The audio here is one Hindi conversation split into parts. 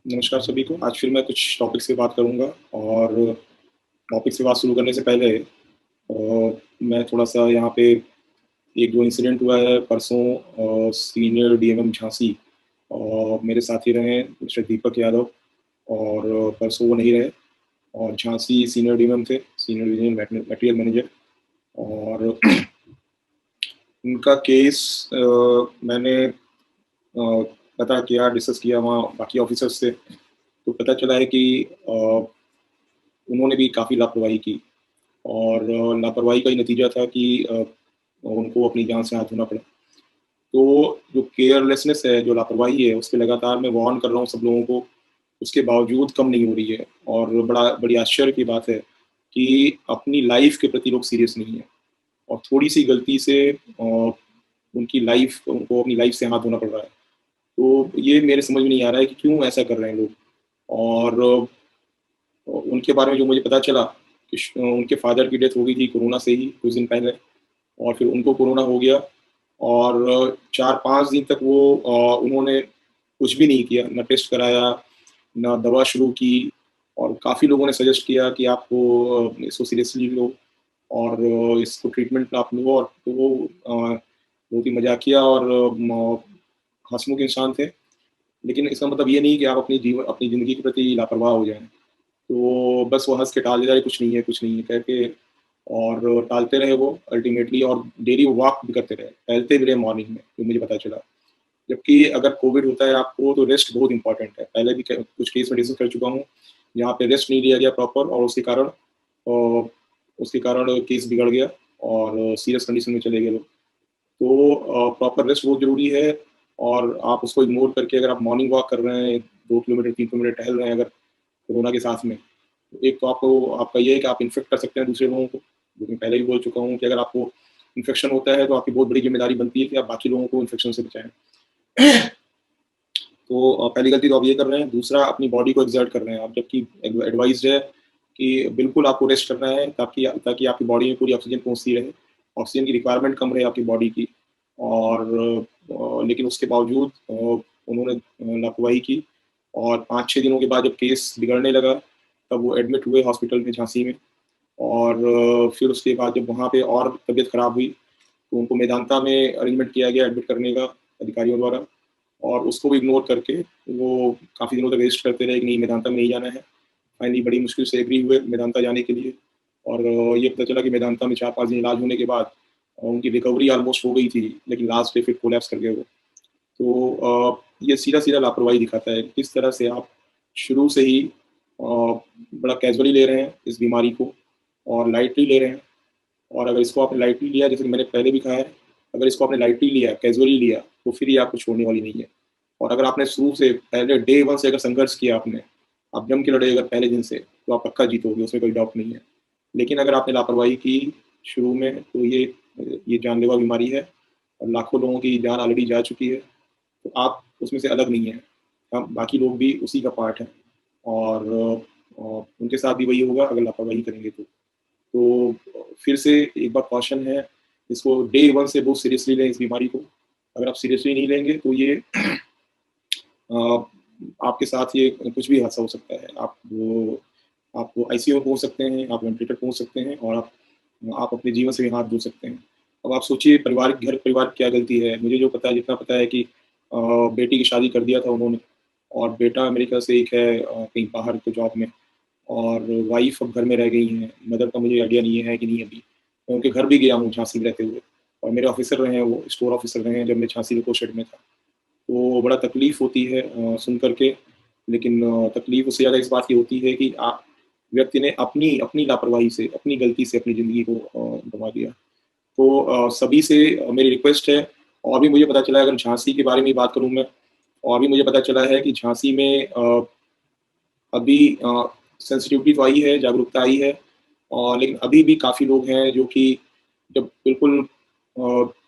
नमस्कार सभी को। आज फिर मैं कुछ टॉपिक से बात करूँगा और टॉपिक से बात शुरू करने से पहले मैं थोड़ा-सा यहाँ पे एक जो इंसिडेंट हुआ है परसों सीनियर डीएमएम झांसी मेरे साथी रहे मिस्टर दीपक यादव और परसों वो नहीं रहे और झांसी सीनियर डीएमएम थे, सीनियर डिवीजनल मटेरियल मैनेजर और उनका केस मैंने पता किया, डिस्कस किया वहाँ बाकी ऑफिसर्स से, तो पता चला है कि उन्होंने भी काफ़ी लापरवाही की और लापरवाही का ही नतीजा था कि उनको अपनी जान से हाथ धोना पड़ा। तो जो केयरलेसनेस है, जो लापरवाही है, उसपे लगातार मैं वार्न कर रहा हूँ सब लोगों को, उसके बावजूद कम नहीं हो रही है और बड़ी आश्चर्य की बात है कि अपनी लाइफ़ के प्रति लोग सीरियस नहीं हैं और थोड़ी-सी गलती से उनको अपनी लाइफ़ से हाथ धोना पड़ रहा है। तो ये मेरे समझ में नहीं आ रहा है कि क्यों ऐसा कर रहे हैं लोग और उनके बारे में जो मुझे पता चला कि उनके फादर की डेथ हो गई थी कोरोना से ही कुछ दिन पहले और फिर उनको कोरोना हो गया और 4-5 दिन तक उन्होंने कुछ भी नहीं किया, ना टेस्ट कराया, ना दवा शुरू की और काफ़ी लोगों ने सजेस्ट किया कि आपको इसको सीरियसली लो और इसको ट्रीटमेंट आप लो और तो वो बहुत ही मज़ाकिया और हँसमुख इंसान थे। लेकिन इसका मतलब ये नहीं कि आप अपनी ज़िंदगी के प्रति लापरवाह हो जाएँ। तो बस वो हँस के टाल देता है, कुछ नहीं है कह के और टालते रहे वो अल्टीमेटली और डेली वॉक भी करते रहे, टहलते भी रहे मॉर्निंग में, जो मुझे पता चला। जबकि अगर कोविड होता है आपको तो रेस्ट बहुत इम्पोर्टेंट है। पहले भी क कुछ केस में डिस्कस कर चुका हूँ, जहाँ पे रेस्ट नहीं लिया गया प्रॉपर और उसके कारण केस बिगड़ गया और सीरियस कंडीशन में चले गए लोग। तो प्रॉपर रेस्ट बहुत ज़रूरी है और आप उसको इग्नोर करके अगर आप मॉर्निंग वॉक कर रहे हैं, 2 किलोमीटर, 3 किलोमीटर टहल रहे हैं अगर कोरोना के साथ में, एक तो आपका ये है कि आप इन्फेक्ट कर सकते हैं दूसरे लोगों को, जो मैं पहले भी बोल चुका हूँ कि अगर आपको इन्फेक्शन होता है तो आपकी बहुत बड़ी ज़िम्मेदारी बनती है कि आप बाकी लोगों को इन्फेक्शन से बचाएँ। तो पहली गलती तो आप ये कर रहे हैं, दूसरा अपनी बॉडी को एक्सर्ट कर रहे हैं आप, जबकि एडवाइस्ड है कि बिल्कुल आपको रेस्ट करना है ताकि ताकि आपकी बॉडी में पूरी ऑक्सीजन पहुँचती रहे। ऑक्सीजन की रिक्वायरमेंट कम रहे आपकी बॉडी की और लेकिन उसके बावजूद उन्होंने लापरवाही की और 5-6 दिनों के बाद जब केस बिगड़ने लगा, तब वो एडमिट हुए हॉस्पिटल में झांसी में और फिर उसके बाद जब वहाँ पे और तबीयत खराब हुई, तो उनको मेदांता में अरेंजमेंट किया गया एडमिट करने का अधिकारियों द्वारा और उसको भी इग्नोर करके वो काफ़ी दिनों तक रेस्ट करते रहे कि नहीं मेदांता में नहीं जाना है। फाइनली बड़ी मुश्किल से एग्री हुए मेदांता जाने के लिए और ये पता चला कि मेदांता में 4-5 दिन इलाज होने के बाद उनकी रिकवरी ऑलमोस्ट हो गई थी, लेकिन लास्ट डे फिर कोलैप्स कर गए वो। तो ये सीधा-सीधा लापरवाही दिखाता है, किस तरह से आप शुरू से ही बड़ा कैज़ुअली ले रहे हैं इस बीमारी को और लाइटली ले रहे हैं और अगर इसको आपने लाइटली लिया, जैसे कि मैंने पहले भी कहा है, अगर इसको आपने लाइटली लिया, कैज़ुअली लिया, तो फिर ये आपको छोड़ने वाली नहीं है। और अगर आपने शुरू से पहले डे 1 से अगर संघर्ष किया आपने, आप जम के लड़े अगर पहले दिन से, तो आप पक्का जीतोगे, उसमें कोई डाउट नहीं है। लेकिन अगर आपने लापरवाही की शुरू में, तो ये जानलेवा बीमारी है और लाखों लोगों की जान ऑलरेडी जा चुकी है, तो आप उसमें से अलग नहीं हैं। हम बाकी लोग भी उसी का पार्ट हैं और उनके साथ भी वही होगा अगर लापरवाही करेंगे तो। फिर से एक बार कॉशन है, इसको डे 1 से बहुत सीरियसली लें इस बीमारी को। अगर आप सीरियसली नहीं लेंगे तो ये अ, आपके साथ ये कुछ भी हादसा हो सकता है। आप आईसीयू में पहुँच सकते हैं, आप वेंटिलेटर पहुँच सकते हैं और आप अपने जीवन से भी हाथ धो सकते हैं। अब आप सोचिए घर परिवार की क्या गलती है? मुझे जो पता है जितना पता है कि बेटी की शादी कर दिया था उन्होंने और बेटा अमेरिका से एक है कहीं बाहर के जॉब में और वाइफ़ अब घर में रह गई हैं। मदर का मुझे आइडिया नहीं है कि नहीं अभी। मैं उनके घर भी गया हूँ झांसी में रहते हुए और मेरे ऑफ़िसर रहे हैं वो, स्टोर ऑफ़िसर रहे हैं जब मैं झांसी लोको शेड में था। तो बड़ा तकलीफ़ होती है सुन कर के, लेकिन तकलीफ़ उससे ज़्यादा इस बात की होती है कि व्यक्ति ने अपनी अपनी लापरवाही से, अपनी गलती से अपनी ज़िंदगी को गँवा दिया। तो सभी से मेरी रिक्वेस्ट है और भी मुझे पता चला है अगर झांसी के बारे में ही बात करूँ मैं, और भी मुझे पता चला है कि झांसी में अभी सेंसिटिविटी तो आई है, जागरूकता आई है लेकिन अभी भी काफ़ी लोग हैं जो कि जब बिल्कुल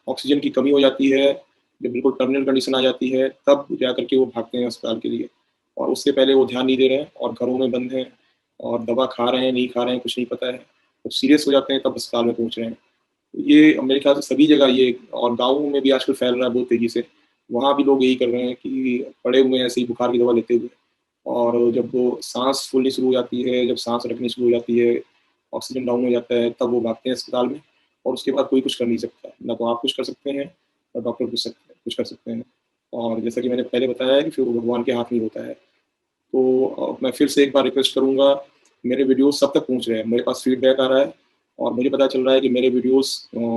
ऑक्सीजन की कमी हो जाती है, जब बिल्कुल टर्मिनल कंडीशन आ जाती है, तब जाकर के वो भागते हैं अस्पताल के लिए और उससे पहले वो ध्यान नहीं दे रहे हैं और घरों में बंद हैं और दवा खा रहे हैं, नहीं खा रहे हैं, कुछ नहीं पता है। जब सीरियस हो जाते हैं तब अस्पताल में पहुँच रहे हैं। ये मेरे ख्याल से सभी जगह ये और गाँवों में भी आजकल फैल रहा है बहुत तेज़ी से। वहाँ भी लोग यही कर रहे हैं कि पड़े हुए हैं ऐसे ही बुखार की दवा लेते हुए। और जब वो सांस फूलनी शुरू हो जाती है, जब सांस रखनी शुरू हो जाती है, ऑक्सीजन डाउन हो जाता है, तब वो भागते हैं अस्पताल में और उसके बाद कोई कुछ कर नहीं सकता। ना तो आप कुछ कर सकते हैं, और डॉक्टर कुछ कर सकते हैं। और जैसा कि मैंने पहले बताया है कि फिर वो भगवान के हाथ में होता है। तो मैं फिर से एक बार रिक्वेस्ट करूँगा, मेरे वीडियोज़ सब तक पहुँच रहे हैं, मेरे पास फीडबैक आ रहा है और मुझे पता चल रहा है कि मेरे वीडियोज़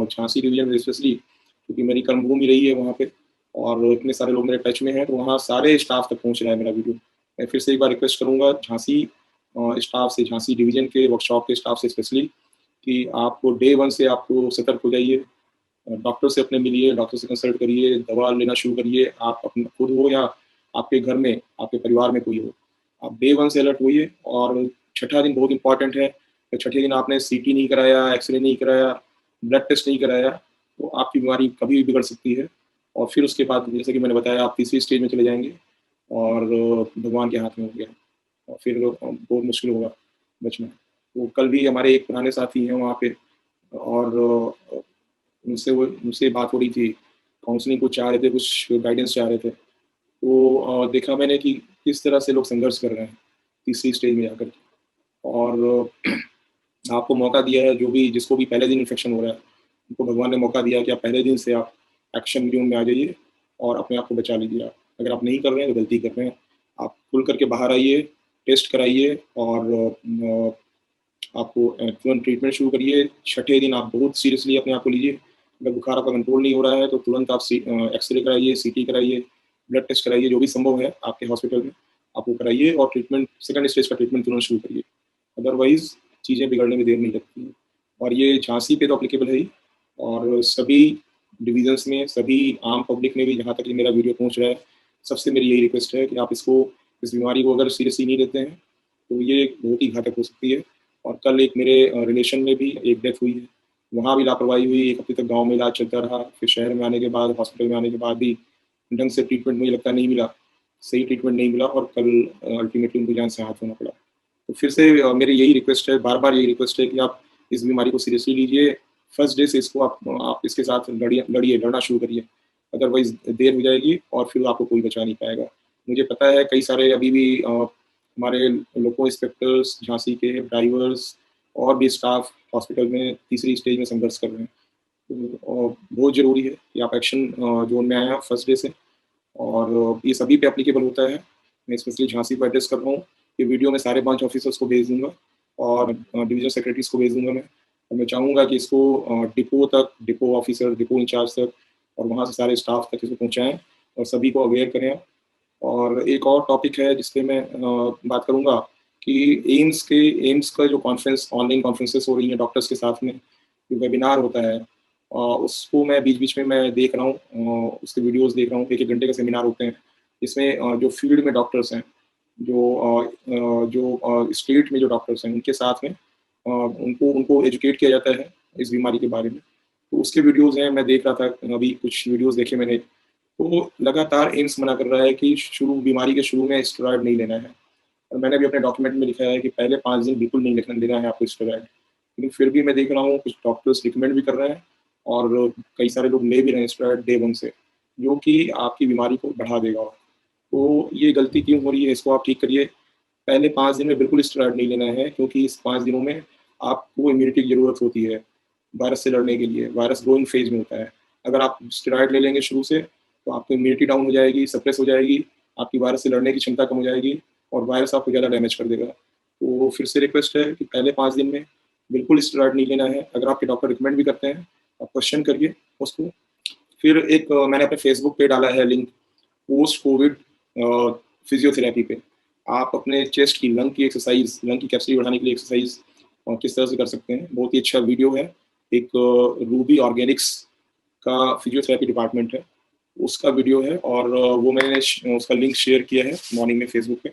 झांसी डिवीज़न में स्पेशली, क्योंकि मेरी कर्मभूमि रही है वहाँ पे और इतने सारे लोग मेरे टच में हैं, तो वहाँ सारे स्टाफ तक पहुँच रहा है मेरा वीडियो। मैं फिर से एक बार रिक्वेस्ट करूँगा झांसी स्टाफ से, झांसी डिवीज़न के वर्कशॉप के स्टाफ से स्पेशली, कि आपको डे 1 से आपको सतर्क हो जाइए। डॉक्टर से अपने मिलिए, डॉक्टर से कंसल्ट करिए, दवा लेना शुरू करिए। आप अपना खुद हो या आपके घर में, आपके परिवार में कोई हो, आप डे 1 से अलर्ट होइए। और छठा दिन बहुत इंपॉर्टेंट है। तो छठे दिन आपने सीटी नहीं कराया, एक्सरे नहीं कराया, ब्लड टेस्ट नहीं कराया, तो आपकी बीमारी कभी भी बिगड़ सकती है। और फिर उसके बाद जैसे कि मैंने बताया, आप तीसरी स्टेज में चले जाएँगे और भगवान के हाथ में हो गया और फिर बहुत मुश्किल होगा बचना। तो कल भी हमारे एक पुराने साथी हैं वहाँ पे और उनसे बात हो रही थी, काउंसलिंग कुछ चाह रहे थे, कुछ गाइडेंस चाह रहे थे। तो देखा मैंने कि किस तरह से लोग संघर्ष कर रहे हैं तीसरी स्टेज में जाकर के। और आपको मौका दिया है, जो भी जिसको भी पहले दिन इन्फेक्शन हो रहा है, उनको भगवान ने मौका दिया कि आप पहले दिन से आप एक्शन ज़ोन में आ जाइए और अपने आप को बचा लीजिए आप। अगर आप नहीं कर रहे हैं तो गलती कर रहे हैं। आप खुल करके बाहर आइए, टेस्ट कराइए और आपको तुरंत ट्रीटमेंट शुरू करिए। छठे दिन आप बहुत सीरियसली अपने आप को लीजिए। अगर बुखार आपका कंट्रोल नहीं हो रहा है तो तुरंत आप एक्सरे कराइए, सीटी कराइए, ब्लड टेस्ट कराइए, जो भी संभव है आपके हॉस्पिटल में आप वो कराइए और ट्रीटमेंट सेकंड स्टेज का ट्रीटमेंट तुरंत शुरू करिए। अदरवाइज़ चीज़ें बिगड़ने में देर नहीं लगती हैं। और ये झांसी पे तो एप्लीकेबल है ही, और सभी डिविज़न्स में, सभी आम पब्लिक में भी जहाँ तक ये मेरा वीडियो पहुँच रहा है, सबसे मेरी यही रिक्वेस्ट है कि आप इस बीमारी को अगर सीरियसली नहीं लेते हैं, तो ये बहुत ही घातक हो सकती है। और कल एक मेरे रिलेशन में भी एक डेथ हुई है। वहाँ भी लापरवाही हुई, 1 हफ्ते तक गाँव में इलाज चलता रहा, फिर शहर में आने के बाद, हॉस्पिटल में आने के बाद भी ढंग से ट्रीटमेंट मुझे लगता है नहीं मिला, सही ट्रीटमेंट नहीं मिला और कल अल्टीमेटली उनको जान से हाथ धोना पड़ा। तो फिर से मेरी यही रिक्वेस्ट है, बार-बार यही रिक्वेस्ट है कि आप इस बीमारी को सीरियसली लीजिए। फर्स्ट डे से इसको आप इसके साथ लड़ना शुरू करिए। अदरवाइज़ देर हो जाएगी और फिर आपको कोई बचा नहीं पाएगा। मुझे पता है कई सारे अभी भी हमारे लोको इंस्पेक्टर्स, झांसी के ड्राइवर्स और भी स्टाफ हॉस्पिटल में तीसरी स्टेज में संघर्ष कर रहे हैं। तो बहुत ज़रूरी है कि आप एक्शन ज़ोन में आएँ आप फर्स्ट डे से। और ये सभी पे एप्लीकेबल होता है। मैं स्पेशली झांसी को एड्रेस कर रहा हूँ। ये वीडियो मैं सारे ब्रांच ऑफिसर्स को भेज दूँगा और डिवीज़न सेक्रेटरीज़ को भेज दूँगा मैं। और मैं चाहूँगा कि इसको डिपो तक, डिपो ऑफिसर, डिपो इंचार्ज तक और वहाँ से सारे स्टाफ तक इसको पहुँचाएँ और सभी को अवेयर करें। और एक और टॉपिक है जिस पे मैं बात करूँगा कि एम्स का जो कॉन्फ्रेंस, ऑनलाइन कॉन्फ्रेंसेस हो रही हैं डॉक्टर्स के साथ में, जो वेबिनार होता है, उसको मैं बीच-बीच में मैं देख रहा हूँ, उसके वीडियोज़ देख रहा हूँ। 1-1 घंटे के सेमिनार होते हैं, जिसमें जो फील्ड में डॉक्टर्स हैं, जो स्टेट में जो डॉक्टर्स हैं, उनके साथ में उनको उनको एजुकेट किया जाता है इस बीमारी के बारे में। तो उसके वीडियोज़ हैं, मैं देख रहा था, अभी कुछ वीडियोज़ देखे मैंने। तो लगातार एम्स मना कर रहा है कि बीमारी के शुरू में स्टेरॉइड नहीं लेना है। और मैंने भी अपने डॉक्यूमेंट में लिखा है कि पहले 5 दिन बिल्कुल नहीं लेना है आपको स्टेरॉइड। लेकिन फिर भी मैं देख रहा हूँ कुछ डॉक्टर्स रिकमेंड भी कर रहे हैं और कई सारे लोग ले भी रहे हैं स्टेरॉइड डे 1 से, जो कि आपकी बीमारी को बढ़ा देगा। तो ये गलती क्यों हो रही है, इसको आप ठीक करिए। पहले 5 दिन में बिल्कुल स्टेरॉइड नहीं लेना है, क्योंकि इस 5 दिनों में आपको इम्यूनिटी की ज़रूरत होती है, वायरस से लड़ने के लिए। वायरस ग्रोइंग फेज़ में होता है। अगर आप स्टेरॉइड ले लेंगे शुरू से, तो आपकी इम्यूनिटी डाउन हो जाएगी, सप्रेस हो जाएगी, आपकी वायरस से लड़ने की क्षमता कम हो जाएगी और वायरस आपको ज़्यादा डैमेज कर देगा। तो फिर से रिक्वेस्ट है कि पहले 5 दिन में बिल्कुल स्टेरॉइड नहीं लेना है। अगर आपके डॉक्टर रिकमेंड भी करते हैं, आप क्वेश्चन करिए उसको। फिर एक मैंने अपने फेसबुक पे डाला है लिंक, पोस्ट कोविड फिजियोथेरेपी पे। आप अपने चेस्ट की, लंग की एक्सरसाइज, लंग की कैपेसिटी बढ़ाने के लिए एक्सरसाइज किस तरह से कर सकते हैं, बहुत ही अच्छा वीडियो है। एक रूबी ऑर्गेनिक्स का फिजियोथेरेपी डिपार्टमेंट है, उसका वीडियो है और वो मैंने उसका लिंक शेयर किया है मॉर्निंग में फेसबुक पे।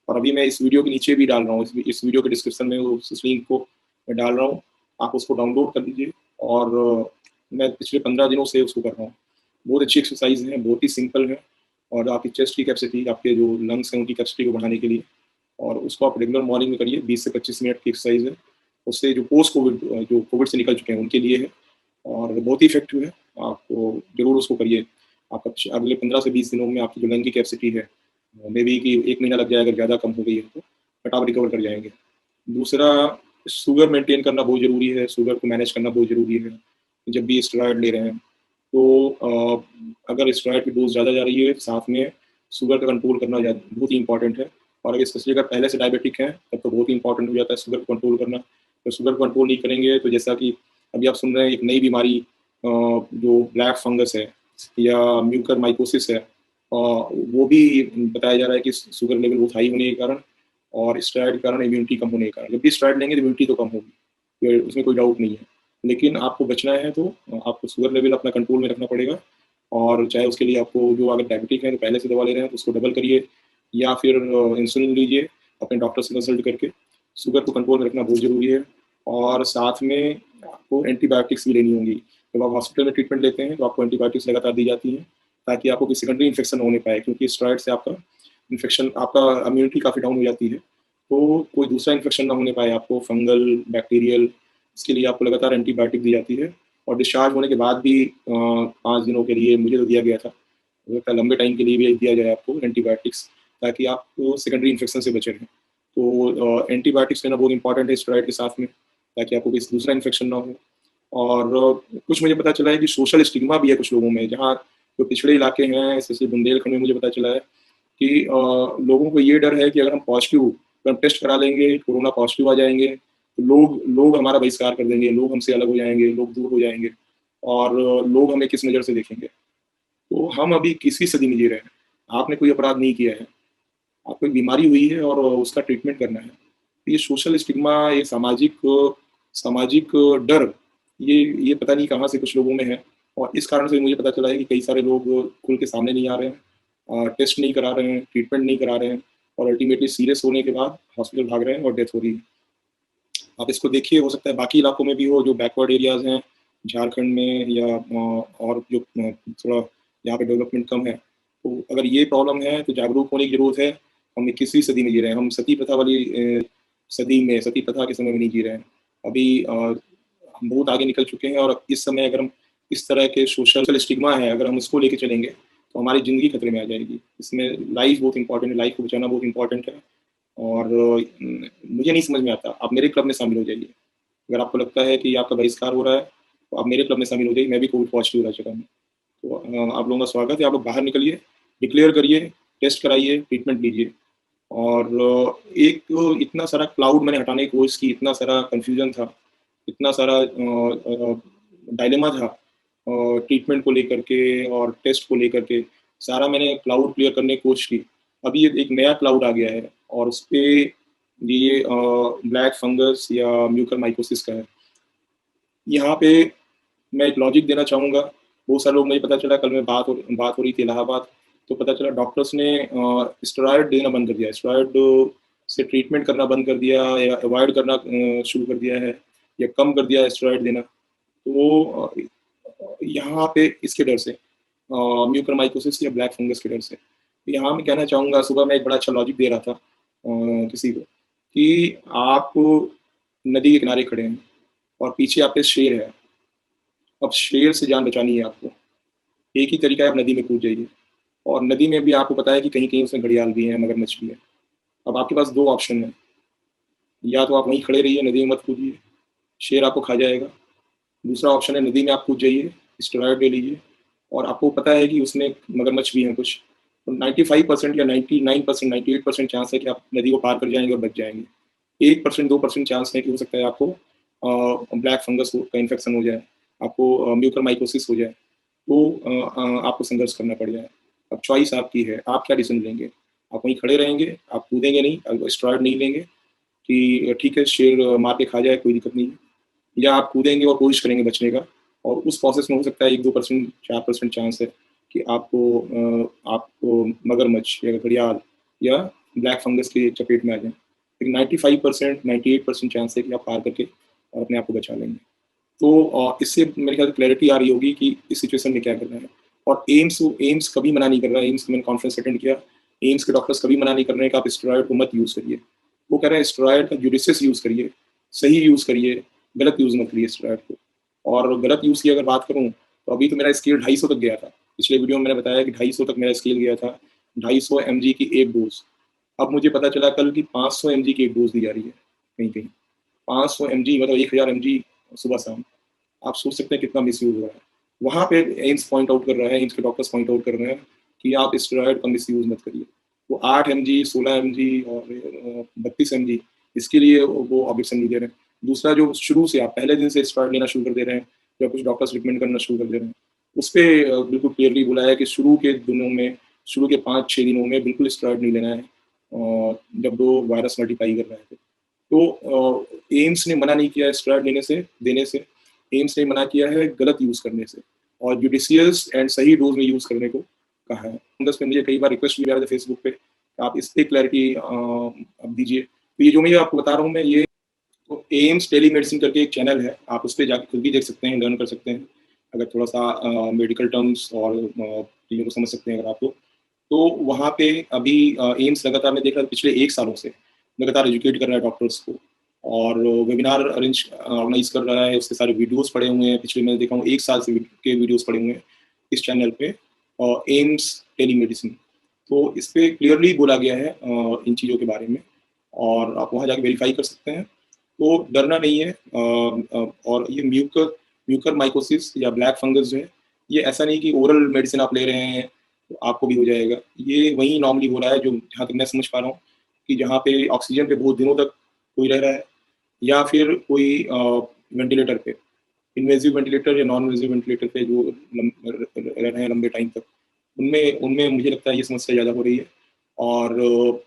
और अभी मैं इस वीडियो के नीचे भी डाल रहा हूँ, इस वीडियो के डिस्क्रिप्शन में उस लिंक को मैं डाल रहा हूँ। आप उसको डाउनलोड कर लीजिए। और मैं पिछले 15 दिनों से उसको कर रहा हूँ। बहुत अच्छी एक्सरसाइज है, बहुत ही सिंपल है और आपकी चेस्ट की कैपेसिटी, आपके जो लंग्स हैं उनकी कैपेसिटी को बढ़ाने के लिए, और उसको आप रेगुलर मॉर्निंग में करिए। 20 से 25 मिनट की एक्सरसाइज है। उससे जो पोस्ट कोविड, जो कोविड से निकल चुके हैं उनके लिए है और बहुत ही इफेक्टिव है। आप ज़रूर उसको करिए। आप अगले 15 से 20 दिनों में आपकी जो लंग की कैपेसिटी है मे बी कि 1 महीना लग जाएगा, ज़्यादा कम हो गई है तो, बट आप रिकवर कर जाएँगे। दूसरा, शुगर मेंटेन करना बहुत ज़रूरी है, शुगर को मैनेज करना बहुत ज़रूरी है, जब भी स्टेरॉइड ले रहे हैं। तो अगर स्टेरॉइड की डोज़ ज़्यादा जा रही है, साथ में शुगर का कंट्रोल करना बहुत ही इंपॉर्टेंट है। और अगर स्पेशली अगर पहले से डायबिटिक हैं, तब तो बहुत ही इंपॉर्टेंट हो जाता है शुगर को कंट्रोल करना। तो शुगर को कंट्रोल नहीं करेंगे, तो जैसा कि अभी आप सुन रहे हैं, एक नई बीमारी जो ब्लैक फंगस है या म्यूकरमाइकोसिस है, वो भी बताया जा रहा है कि शुगर लेवल बहुत हाई होने के कारण और स्टेरॉइड के कारण इम्यूनिटी कम होने के कारण। जब भी स्टेरॉइड लेंगे तो इम्यूनिटी तो कम होगी, ये उसमें कोई डाउट नहीं है। लेकिन आपको बचना है तो आपको शुगर लेवल अपना कंट्रोल में रखना पड़ेगा, और चाहे उसके लिए आपको, जो अगर डायबिटिक है तो पहले से दवा ले रहे हैं तो उसको डबल करिए, या फिर इंसुलिन लीजिए अपने डॉक्टर से कंसल्ट करके। शुगर को कंट्रोल में रखना बहुत ज़रूरी है। और साथ में आपको एंटीबायोटिक्स भी लेनी होंगी। जब आप हॉस्पिटल में ट्रीटमेंट लेते हैं तो आपको एंटीबायोटिक्स लगातार दी जाती हैं, ताकि आपको कोई सेकेंडरी इन्फेक्शन ना होने पाए, क्योंकि स्टेरॉइड से आपका इन्फेक्शन, आपका इम्यूनिटी काफ़ी डाउन हो जाती है। तो कोई दूसरा इन्फेक्शन ना होने पाए आपको, फंगल, बैक्टीरियल, इसके लिए आपको लगातार एंटीबायोटिक दी जाती है। और डिस्चार्ज होने के बाद भी 5 दिनों के लिए मुझे तो दिया गया था, हो सकता है लंबे टाइम के लिए भी दिया जाए आपको एंटीबायोटिक्स, ताकि आप सेकेंडरी इन्फेक्शन से बचे रहें। तो एंटीबायोटिक्स लेना बहुत इंपॉर्टेंट है स्टेरॉइड के साथ में, ताकि आपको कोई दूसरा इन्फेक्शन ना हो। और कुछ मुझे पता चला है कि सोशल स्टिग्मा भी है कुछ लोगों में, जहाँ जो पिछड़े इलाके हैं, जैसे बुंदेलखंड में मुझे पता चला है कि लोगों को ये डर है कि अगर हम पॉजिटिव, अगर हम टेस्ट करा लेंगे, कोरोना पॉजिटिव आ जाएँगे, तो लोग लोग हमारा बहिष्कार कर देंगे, लोग हमसे अलग हो जाएँगे, लोग दूर हो जाएँगे, और लोग हमें किस नज़र से देखेंगे। तो हम अभी किसकी सदी में जी रहे हैं? आपने कोई अपराध नहीं किया है, आपको एक बीमारी हुई है और उसका ट्रीटमेंट करना है। तो ये सोशल स्टिग्मा, ये सामाजिक सामाजिक डर, ये पता नहीं कहाँ से कुछ लोगों में है, और इस कारण से मुझे पता चला है कि कई सारे लोग खुल के सामने नहीं आ रहे हैं, टेस्ट नहीं करा रहे हैं, ट्रीटमेंट नहीं करा रहे हैं, और अल्टीमेटली सीरियस होने के बाद हॉस्पिटल भाग रहे हैं और डेथ हो रही है। आप इसको देखिए, हो सकता है बाकी इलाकों में भी हो, जो बैकवर्ड एरियाज़ हैं, झारखंड में या और जो थोड़ा यहाँ पे डेवलपमेंट कम है। तो अगर ये प्रॉब्लम है तो जागरूक होने की ज़रूरत है। हम 21वीं सदी में जी रहे हैं, हम सती प्रथा वाली सदी में, सती प्रथा के समय में नहीं जी रहे हैं। अभी हम बहुत आगे निकल चुके हैं, और इस समय अगर हम इस तरह के सोशल स्टिग्मा है, अगर हम उसको लेके चलेंगे, तो हमारी ज़िंदगी खतरे में आ जाएगी। इसमें लाइफ़ बहुत इम्पोर्टेंट है, लाइफ़ को बचाना बहुत इम्पोर्टेंट है। और मुझे नहीं समझ में आता, आप मेरे क्लब में शामिल हो जाइए। अगर आपको लगता है कि आपका बहिष्कार हो रहा है, तो आप मेरे क्लब में शामिल हो जाइए, मैं भी कोविड पॉजिटिव रह चुका हूँ। तो आप लोगों का स्वागत है, आप लोग बाहर निकलिए, डिक्लेयर करिए, टेस्ट कराइए, ट्रीटमेंट लीजिए। और एक इतना सारा क्लाउड मैंने हटाने की कोशिश की, इतना सारा कन्फ्यूज़न था, इतना सारा डायलेमा था ट्रीटमेंट को लेकर के और टेस्ट को लेकर के, सारा मैंने क्लाउड क्लियर करने की कोशिश की। अभी एक नया क्लाउड आ गया है, और उसपे ये ब्लैक फंगस या म्यूकरमाइकोसिस का है। यहाँ पे मैं एक लॉजिक देना चाहूँगा। बहुत सारे लोग, मुझे पता चला, कल में बात हो रही थी इलाहाबाद, तो पता चला डॉक्टर्स ने स्टेरॉइड देना बंद कर दिया है। स्टेरॉइड से ट्रीटमेंट करना बंद कर दिया, या अवॉइड करना शुरू कर दिया है, या कम कर दिया है स्टेरॉइड देना। तो यहाँ पे इसके डर से, म्यूकरमाइकोसिस या ब्लैक फंगस के डर से। तो यहाँ मैं कहना चाहूँगा, सुबह मैं एक बड़ा अच्छा लॉजिक दे रहा था किसी को, कि आप नदी के किनारे खड़े हैं और पीछे आपके शेर है। अब शेर से जान बचानी है आपको, एक ही तरीका है, आप नदी में कूद जाइए। और नदी में भी आपको पता है कि कहीं-कहीं उसमें घड़ियाल भी है, मगरमच्छ भी है। अब आपके पास 2 ऑप्शन हैं, या तो आप वहीं खड़े रहिए, नदी में मत कूदिए, शेर आपको खा जाएगा। दूसरा ऑप्शन है, नदी में आप कूद जाइए, स्टेरॉइड ले लीजिए, और आपको पता है कि उसमें मगरमच्छ भी हैं कुछ, तो 95% या 99%, 98% चांस है कि आप नदी को पार कर जाएँगे और बच जाएँगे। 1%, 2% चांस है कि हो सकता है आपको ब्लैक फंगस का इन्फेक्शन हो जाए, आपको म्यूकरमाइकोसिस हो जाए, तो आपको संघर्ष करना पड़ जाए। अब चॉइस आपकी है, आप क्या डिसीज़न लेंगे? आप वहीं खड़े रहेंगे, आप कूदेंगे नहीं, स्टेरॉइड नहीं लेंगे कि ठीक है, शेर मार के खा जाए, कोई दिक्कत नहीं है, या आप कूदेंगे और कोशिश करेंगे बचने का, और उस प्रोसेस में हो सकता है 1-2%, 4% चांस है कि आपको मगरमच्छ या घड़ियाल या ब्लैक फंगस की चपेट में आ जाएँ। लेकिन 95%, 98% चांस है कि आप पार करके और अपने आप को बचा लेंगे। तो इससे मेरे ख्याल से क्लैरिटी आ रही होगी कि इस सिचुएशन में क्या करना है। और एम्स कभी मना नहीं कर रहा है, एम्स मैंने कॉन्फ्रेंस अटेंड किया, एम्स के डॉक्टर्स कभी मना नहीं कर रहे हैं कि आप स्टेरॉइड को मत यूज़ करिए। वो कह रहे हैं स्टेरॉइड का जुडिशियस यूज़ करिए, सही यूज़ करिए, गलत यूज़ मत करिए स्टेरॉइड को। और गलत यूज़ की अगर बात करूँ, तो अभी तो मेरा स्केल 250 तक गया था। पिछले वीडियो में मैंने बताया कि 250 तक मेरा स्केल गया था, 250 mg की एक डोज। अब मुझे पता चला कल कि 500 mg की एक डोज दी जा रही है कहीं कहीं। 500 mg मतलब 1000 mg सुबह शाम। आप सोच सकते हैं कितना मिसयूज हो रहा है। वहाँ पे एम्स पॉइंट आउट कर रहा है, एम्स के डॉक्टर्स पॉइंट आउट कर रहे हैं कि आप स्टेरॉयड का मिसयूज मत करिए। वो 8 mg, 16 mg और 32 mg इसके लिए वो ऑब्जेक्शन नहीं दे रहे हैं। दूसरा, जो शुरू से आप पहले दिन से स्टेरॉयड लेना शुरू कर दे रहे हैं या कुछ डॉक्टर्स रिकमेंड करना शुरू कर दे रहे हैं, उस पे बिल्कुल क्लियरली बोला है कि शुरू के दिनों में, शुरू के 5-6 दिनों में बिल्कुल स्टेरॉयड नहीं लेना है, जब वो वायरस मल्टीप्लाई कर रहे थे। तो एम्स ने मना नहीं किया है स्टेरॉयड लेने से, देने से। एम्स ने मना किया है गलत यूज़ करने से, और जुडिशियस एंड सही डोज में यूज़ करने को कहा है। बस पे मुझे कई बार रिक्वेस्ट भी आ रहे थे फेसबुक पे, आप इस पे क्लैरिटी अब दीजिए। तो ये जो मैं आपको बता रहा हूँ मैं, ये तो एम्स टेली मेडिसिन करके एक चैनल है, आप उस पर जाकर खुद भी देख सकते हैं, लर्न कर सकते हैं। अगर थोड़ा सा मेडिकल टर्म्स और चीज़ों को समझ सकते हैं अगर आपको, तो वहाँ पे अभी एम्स लगातार, मैं देख रहा था पिछले 1 सालों से लगातार एजुकेट कर रहा है डॉक्टर्स को, और वेबिनार ऑर्गेनाइज कर रहा है। उसके सारे वीडियोस पड़े हुए हैं, पिछले मैंने देखा हूँ 1 साल से के वीडियोस पड़े हुए हैं इस चैनल पे, एम्स टेलीमेडिसिन। तो इस पे क्लियरली बोला गया है इन चीज़ों के बारे में, और आप वहाँ जाके वेरीफाई कर सकते हैं। तो डरना नहीं है। और ये म्यूकर माइकोसिस या ब्लैक फंगस जो है, ये ऐसा नहीं कि ओरल मेडिसिन आप ले रहे हैं तो आपको भी हो जाएगा। ये वहीं नॉर्मली हो रहा है, जो जहाँ तक मैं समझ पा रहा हूँ, कि जहाँ पे ऑक्सीजन पे बहुत दिनों तक कोई रह रहा है, या फिर कोई वेंटिलेटर पे, इन्वेसिव वेंटिलेटर या नॉन इन्वेसिव वेंटिलेटर पे जो रह रहे हैं लंबे टाइम तक, उनमें उनमें मुझे लगता है ये समस्या ज़्यादा हो रही है। और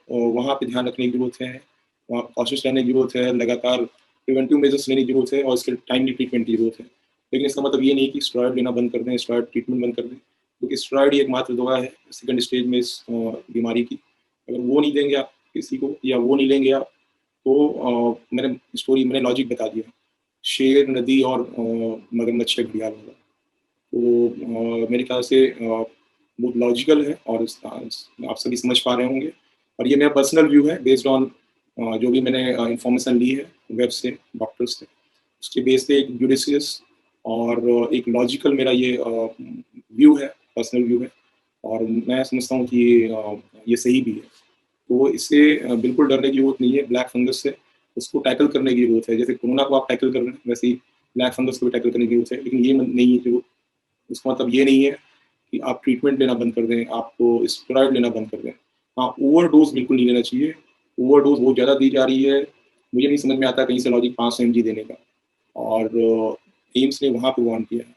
वहाँ पे ध्यान रखने की ज़रूरत है, वहाँ कॉशियस रहने की ज़रूरत है, लगातार प्रिवेंटिव मेजर्स लेने की ज़रूरत है, और इसके टाइमली ट्रीटमेंट की ज़रूरत है। लेकिन इसका मतलब ये नहीं कि स्टेरॉयड लेना बंद कर दें, स्टेरॉयड ट्रीटमेंट बंद कर दें, क्योंकि स्टेरॉयड ही एकमात्र दवा है सेकंड स्टेज में इस बीमारी की। अगर वो नहीं देंगे आप किसी को, या वो नहीं लेंगे आप, तो मैंने लॉजिक बता दिया। शेर, नदी और मगरमच्छ का घड़ियाल होगा। तो मेरे ख्याल से बहुत लॉजिकल है, और आप सभी समझ पा रहे होंगे। और ये मेरा पर्सनल व्यू है, बेस्ड ऑन जो भी मैंने इंफॉर्मेशन ली है वेब से, डॉक्टर्स से, उसके बेस पे एक जुडिशियस और एक लॉजिकल मेरा ये व्यू है, पर्सनल व्यू है। और मैं समझता हूँ कि ये सही भी है। तो इससे बिल्कुल डरने की ज़रूरत नहीं है ब्लैक फंगस से। उसको टैकल करने की ज़रूरत है, जैसे कोरोना को आप टैकल कर रहे हैं, वैसे ही ब्लैक फंगस को भी टैकल करने की ज़रूरत है। लेकिन ये नहीं है कि इसका मतलब ये नहीं है कि आप ट्रीटमेंट लेना बंद कर दें, आपको स्टेरॉइड लेना बंद कर दें। हाँ, ओवरडोज़ बिल्कुल नहीं लेना चाहिए। ओवरडोज़ बहुत ज़्यादा दी जा रही है। मुझे नहीं समझ में आता कहीं से लॉजिक 500 mg देने का, और एम्स ने वहाँ पे वार्न किया है।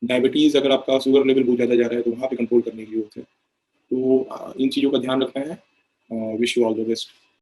डायबिटीज़, अगर आपका शुगर लेवल बहुत ज़्यादा जा रहा है, तो वहाँ पे कंट्रोल करने की ज़रूरत है। तो इन चीज़ों का ध्यान रखना है। Wish you all the best.